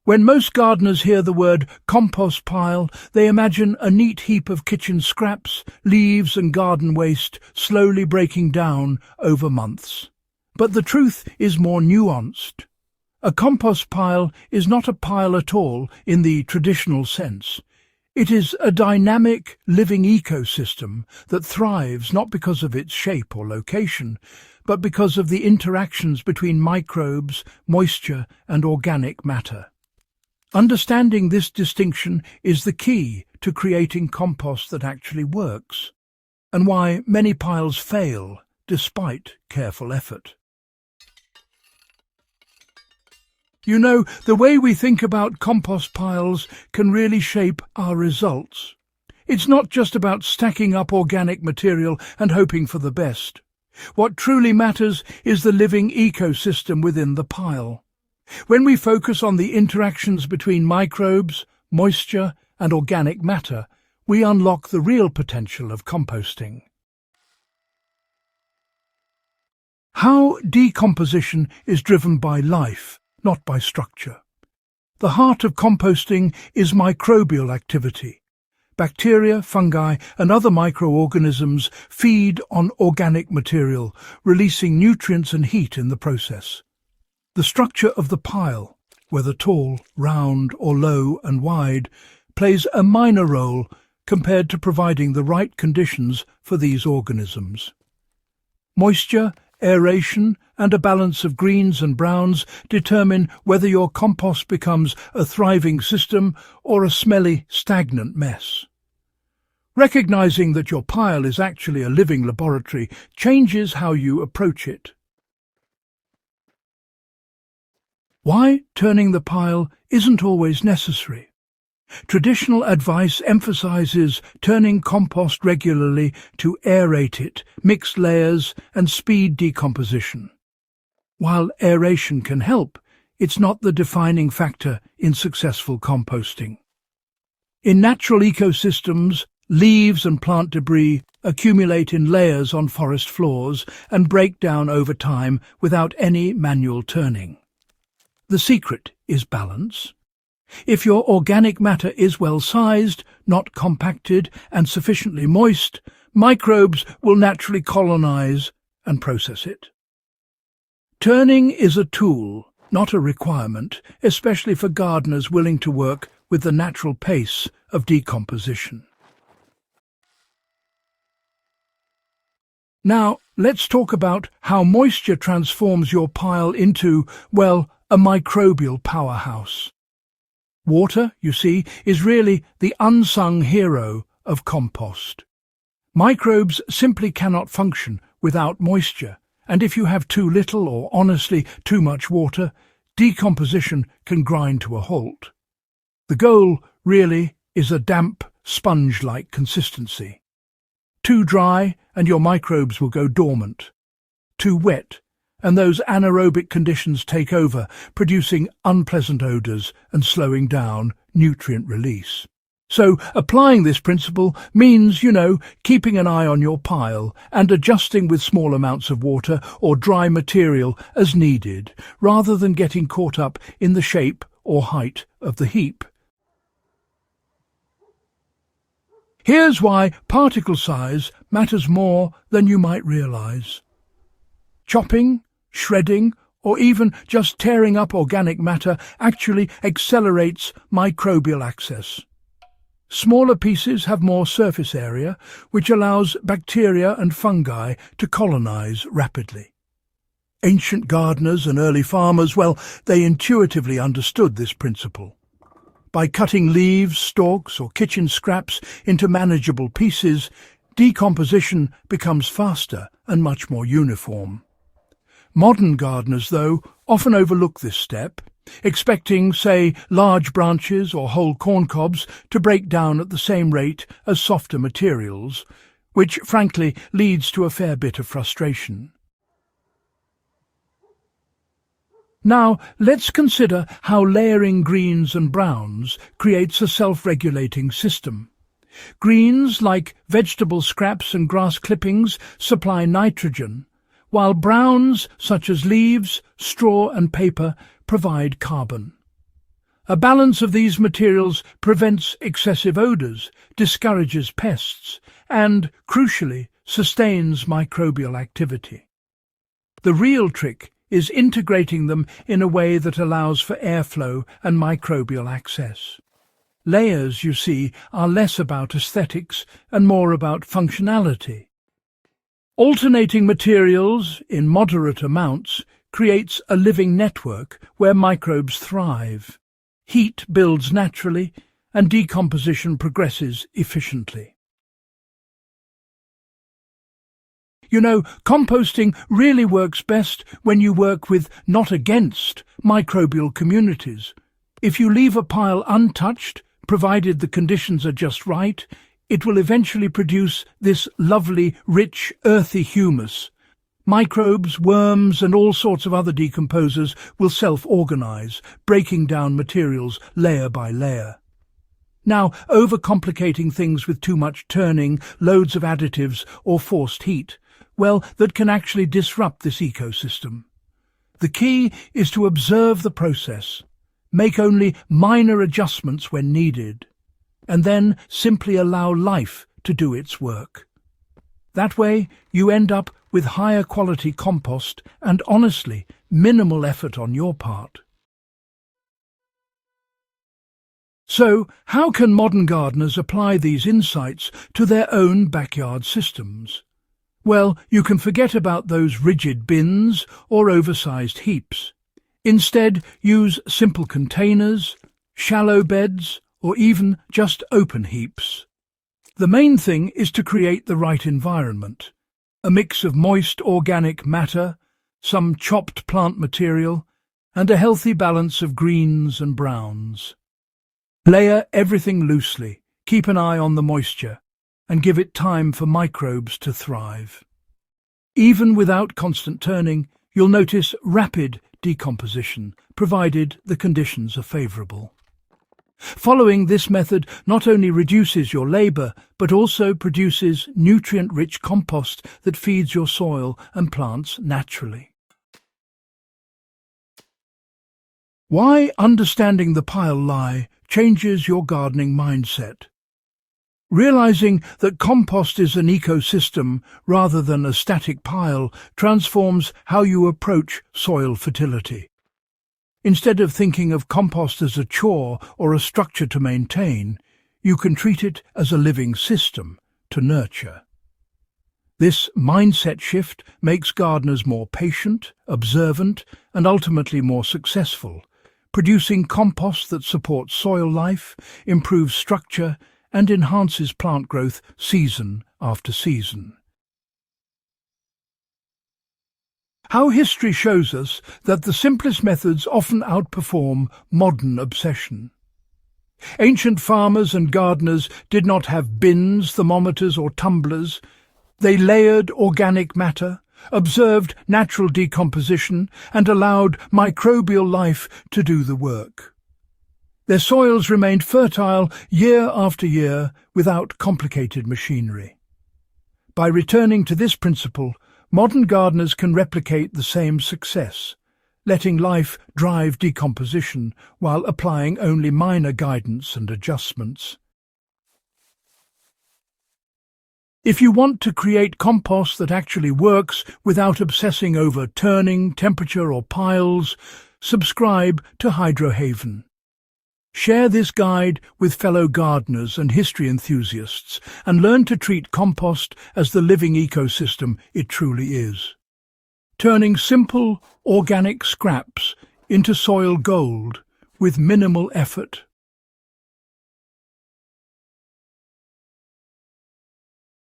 When most gardeners hear the word compost pile, they imagine a neat heap of kitchen scraps, leaves and garden waste slowly breaking down over months. But the truth is more nuanced. A compost pile is not a pile at all in the traditional sense. It is a dynamic, living ecosystem that thrives not because of its shape or location, but because of the interactions between microbes, moisture and organic matter. Understanding this distinction is the key to creating compost that actually works, and why many piles fail despite careful effort. You know, the way we think about compost piles can really shape our results. It's not just about stacking up organic material and hoping for the best. What truly matters is the living ecosystem within the pile. When we focus on the interactions between microbes, moisture and organic matter, we unlock the real potential of composting. How decomposition is driven by life, not by structure. The heart of composting is microbial activity. Bacteria, fungi and other microorganisms feed on organic material, releasing nutrients and heat in the process. The structure of the pile, whether tall, round or low and wide, plays a minor role compared to providing the right conditions for these organisms. Moisture, aeration and a balance of greens and browns determine whether your compost becomes a thriving system or a smelly, stagnant mess. Recognizing that your pile is actually a living laboratory changes how you approach it. Why turning the pile isn't always necessary. Traditional advice emphasizes turning compost regularly to aerate it, mix layers and speed decomposition. While aeration can help, it's not the defining factor in successful composting. In natural ecosystems, leaves and plant debris accumulate in layers on forest floors and break down over time without any manual turning. The secret is balance. If your organic matter is well-sized, not compacted and sufficiently moist, microbes will naturally colonize and process it. Turning is a tool, not a requirement, especially for gardeners willing to work with the natural pace of decomposition. Now, let's talk about how moisture transforms your pile into, well, a microbial powerhouse. Water, you see, is really the unsung hero of compost. Microbes simply cannot function without moisture, and if you have too little or honestly too much water, decomposition can grind to a halt. The goal, really, is a damp, sponge-like consistency. Too dry, and your microbes will go dormant. Too wet, and those anaerobic conditions take over, producing unpleasant odours and slowing down nutrient release. So applying this principle means, keeping an eye on your pile and adjusting with small amounts of water or dry material as needed, rather than getting caught up in the shape or height of the heap. Here's why particle size matters more than you might realise. Chopping, shredding, or even just tearing up organic matter actually accelerates microbial access. Smaller pieces have more surface area, which allows bacteria and fungi to colonize rapidly. Ancient gardeners and early farmers, they intuitively understood this principle. By cutting leaves, stalks, or kitchen scraps into manageable pieces, decomposition becomes faster and much more uniform. Modern gardeners, though, often overlook this step, expecting, say, large branches or whole corn cobs to break down at the same rate as softer materials, which, frankly, leads to a fair bit of frustration. Now, let's consider how layering greens and browns creates a self-regulating system. Greens, like vegetable scraps and grass clippings, supply nitrogen, while browns, such as leaves, straw and paper, provide carbon. A balance of these materials prevents excessive odours, discourages pests, and, crucially, sustains microbial activity. The real trick is integrating them in a way that allows for airflow and microbial access. Layers, you see, are less about aesthetics and more about functionality. Alternating materials, in moderate amounts, creates a living network where microbes thrive. Heat builds naturally, and decomposition progresses efficiently. You know, composting really works best when you work with, not against, microbial communities. If you leave a pile untouched, provided the conditions are just right, it will eventually produce this lovely, rich, earthy humus. Microbes, worms, and all sorts of other decomposers will self-organize, breaking down materials layer by layer. Now, overcomplicating things with too much turning, loads of additives, or forced heat, well, that can actually disrupt this ecosystem. The key is to observe the process, make only minor adjustments when needed, and then simply allow life to do its work. That way, you end up with higher quality compost and, honestly, minimal effort on your part. So, how can modern gardeners apply these insights to their own backyard systems? Well, you can forget about those rigid bins or oversized heaps. Instead, use simple containers, shallow beds, or even just open heaps. The main thing is to create the right environment. A mix of moist organic matter, some chopped plant material, and a healthy balance of greens and browns. Layer everything loosely, keep an eye on the moisture, and give it time for microbes to thrive. Even without constant turning, you'll notice rapid decomposition, provided the conditions are favourable. Following this method not only reduces your labour, but also produces nutrient-rich compost that feeds your soil and plants naturally. Why understanding the pile lie changes your gardening mindset. Realizing that compost is an ecosystem rather than a static pile transforms how you approach soil fertility. Instead of thinking of compost as a chore or a structure to maintain, you can treat it as a living system to nurture. This mindset shift makes gardeners more patient, observant, and ultimately more successful, producing compost that supports soil life, improves structure, and enhances plant growth season after season. How history shows us that the simplest methods often outperform modern obsession. Ancient farmers and gardeners did not have bins, thermometers, or tumblers. They layered organic matter, observed natural decomposition, and allowed microbial life to do the work. Their soils remained fertile year after year without complicated machinery. By returning to this principle, modern gardeners can replicate the same success, letting life drive decomposition while applying only minor guidance and adjustments. If you want to create compost that actually works without obsessing over turning, temperature, or piles, subscribe to Hydrohaven. Share this guide with fellow gardeners and history enthusiasts and learn to treat compost as the living ecosystem it truly is. Turning simple, organic scraps into soil gold with minimal effort.